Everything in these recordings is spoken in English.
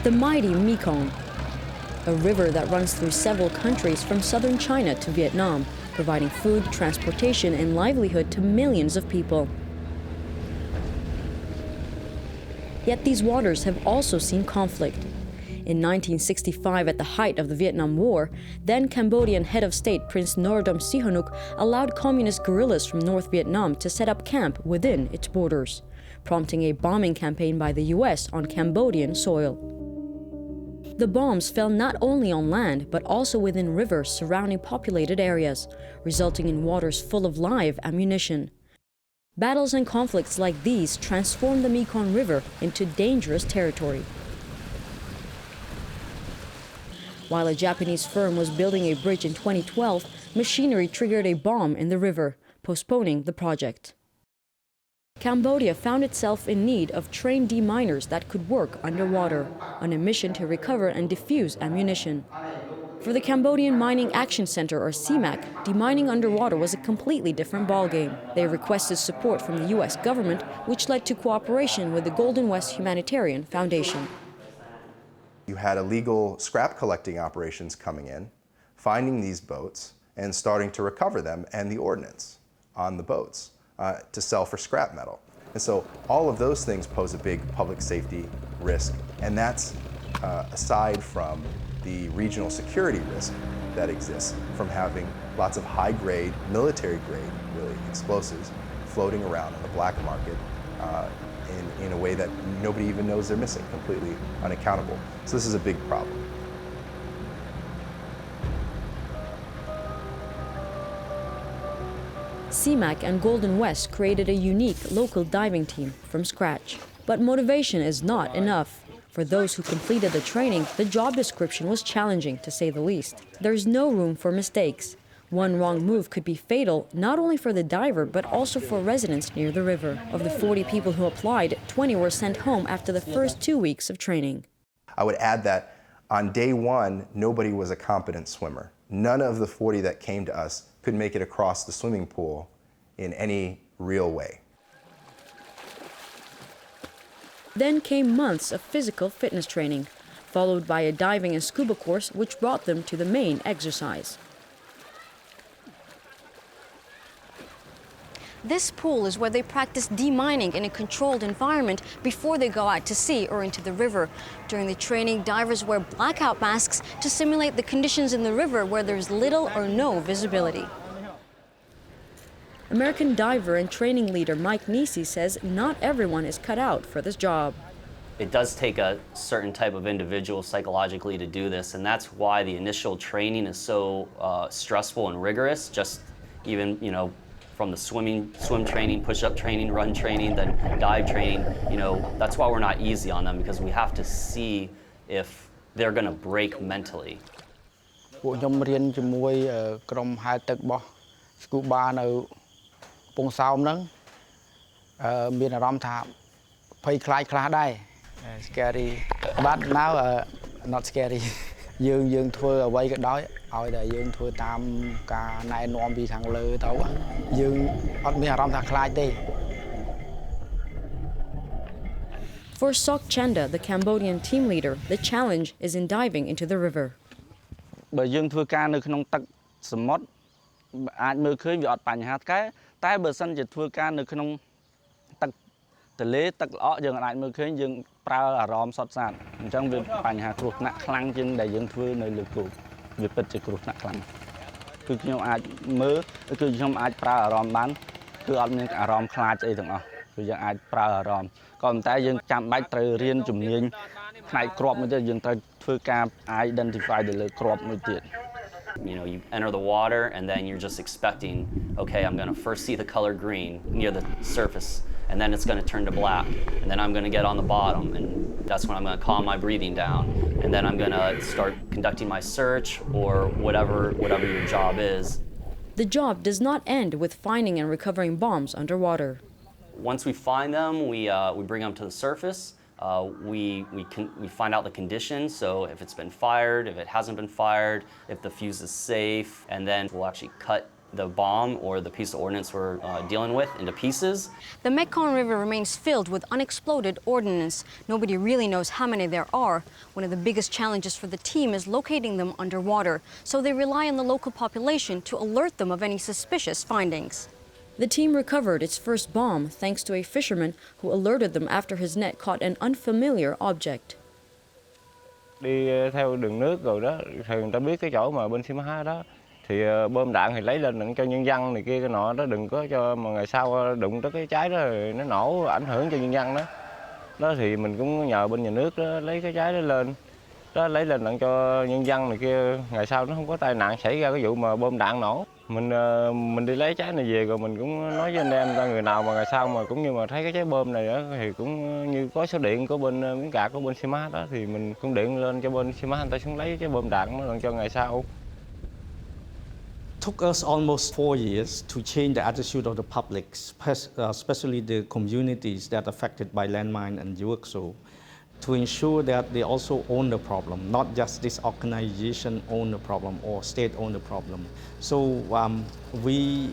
The mighty Mekong, a river that runs through several countries from southern China to Vietnam, providing food, transportation, and livelihood to millions of people. Yet these waters have also seen conflict. In 1965, at the height of the Vietnam War, then Cambodian head of state Prince Norodom Sihanouk allowed communist guerrillas from North Vietnam to set up camp within its borders, prompting a bombing campaign by the US on Cambodian soil. The bombs fell not only on land, but also within rivers surrounding populated areas, resulting in waters full of live ammunition. Battles and conflicts like these transformed the Mekong River into dangerous territory. While a Japanese firm was building a bridge in 2012, machinery triggered a bomb in the river, postponing the project. Cambodia found itself in need of trained deminers that could work underwater, on a mission to recover and defuse ammunition. For the Cambodian Mining Action Center, or CMAC, demining underwater was a completely different ballgame. They requested support from the US government, which led to cooperation with the Golden West Humanitarian Foundation. You had illegal scrap collecting operations coming in, finding these boats, and starting to recover them and the ordnance on the boats to sell for scrap metal. And so all of those things pose a big public safety risk, and that's aside from the regional security risk that exists from having lots of high-grade, military-grade, really, explosives floating around on the black market in a way that nobody even knows they're missing, completely unaccountable. So this is a big problem. CMAC and Golden West created a unique local diving team from scratch. But motivation is not enough. For those who completed the training, the job description was challenging, to say the least. There's no room for mistakes. One wrong move could be fatal, not only for the diver, but also for residents near the river. Of the 40 people who applied, 20 were sent home after the first 2 weeks of training. I would add that on day one, nobody was a competent swimmer. None of the 40 that came to us could make it across the swimming pool in any real way. Then came months of physical fitness training, followed by a diving and scuba course which brought them to the main exercise. This pool is where they practice demining in a controlled environment before they go out to sea or into the river. During the training, divers wear blackout masks to simulate the conditions in the river where there's little or no visibility. American diver and training leader Mike Nisi says not everyone is cut out for this job. It does take a certain type of individual psychologically to do this, and that's why the initial training is so stressful and rigorous. Just even, from the swim training, push-up training, run training, then dive training, that's why we're not easy on them, because we have to see if they're going to break mentally. ពួកខ្ញុំរៀនជាមួយក្រុមហែលទឹករបស់ scuba នៅកំពង់សោមហ្នឹងមានអារម្មណ៍ថាភ័យខ្លាចខ្លះដែរ scary but now not scary យើងធ្វើអ្វីក៏ដោយឲ្យតែយើងធ្វើតាមការណែនាំពីខាងលើទៅយើងអត់មានអារម្មណ៍ថាខ្លាចទេ For Sok Chanda, the Cambodian team leader, the challenge is in diving into the river. បើយើងធ្វើការនៅក្នុងទឹកសមុទ្រអាចមើលឃើញវាអត់បញ្ហាតែបើសិនជាធ្វើការនៅក្នុងទឹកទន្លេទឹកល្អក់យើងអាចមើលឃើញយើងប្រើអារម្មណ៍សុទ្ធសាធអញ្ចឹងវាបញ្ហាគ្រោះថ្នាក់ខ្លាំងជាងដែលយើងធ្វើនៅលើគោកវាពិតជាគ្រោះថ្នាក់ខ្លាំងគឺខ្ញុំអាចមើលគឺខ្ញុំអាចប្រើអារម្មណ៍បានគឺអត់មានអារម្មណ៍ខ្លាចអីទាំងអស់គឺយើងអាចប្រើអារម្មណ៍ក៏ប៉ុន្តែយើងចាំបាច់ត្រូវរៀនជំនាញផ្នែកគ្រាប់មួយទៀតយើងត្រូវធ្វើការ identify ទៅលើគ្រាប់មួយទៀត You enter the water and then you're just expecting, okay, I'm going to first see the color green near the surface, and then it's going to turn to black, and then I'm going to get on the bottom, and that's when I'm going to calm my breathing down, and then I'm going to start conducting my search or whatever your job is. The job does not end with finding and recovering bombs underwater. Once we find them, we bring them to the surface. We find out the conditions, so if it's been fired, if it hasn't been fired, if the fuse is safe, and then we'll actually cut the bomb or the piece of ordnance we're dealing with into pieces. The Mekong River remains filled with unexploded ordnance. Nobody really knows how many there are. One of the biggest challenges for the team is locating them underwater, so they rely on the local population to alert them of any suspicious findings. The team recovered its first bomb thanks to a fisherman who alerted them after his net caught an unfamiliar object. Đi theo đường nước rồi đó, thì người ta biết cái chỗ mà bên Sima đó, thì bom đạn thì lấy lên đừng cho nhân dân này kia cái nọ đó, đừng có cho mà ngày sau đụng tới cái trái đó rồi nó nổ ảnh hưởng cho nhân dân đó. Đó thì mình cũng nhờ bên nhà nước đó, lấy cái trái đó lên, đó lấy lên đặng cho nhân dân này kia ngày sau nó không có tai nạn xảy ra cái vụ mà bom đạn nổ. Mình đi lấy trái này về rồi mình cũng nói với anh em ta người nào mà ngày sau mà cũng như mà thấy cái trái bom này đó thì cũng như có số điện của bên miếng cạc của bên Sima đó thì mình cũng điện lên cho bên Sima người ta xuống lấy cái bom đạn nó cho ngày sau. Took us almost 4 years to change the attitude of the public, especially the communities that are affected by landmine and UXO, to ensure that they also own the problem, not just this organization own the problem or state own the problem. So we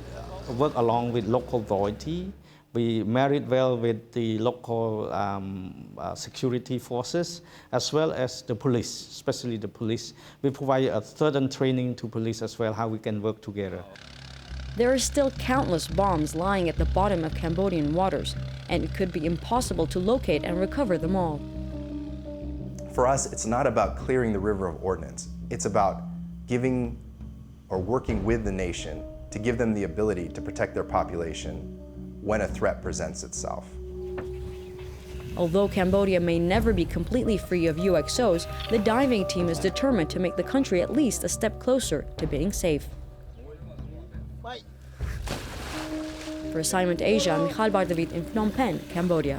work along with local authority. We married well with the local security forces as well as the police, especially the police. We provide a certain training to police as well, how we can work together. There are still countless bombs lying at the bottom of Cambodian waters, and it could be impossible to locate and recover them all. For us, it's not about clearing the river of ordnance. It's about giving or working with the nation to give them the ability to protect their population when a threat presents itself. Although Cambodia may never be completely free of UXOs, the diving team is determined to make the country at least a step closer to being safe. For Assignment Asia, Michal Bardavid in Phnom Penh, Cambodia.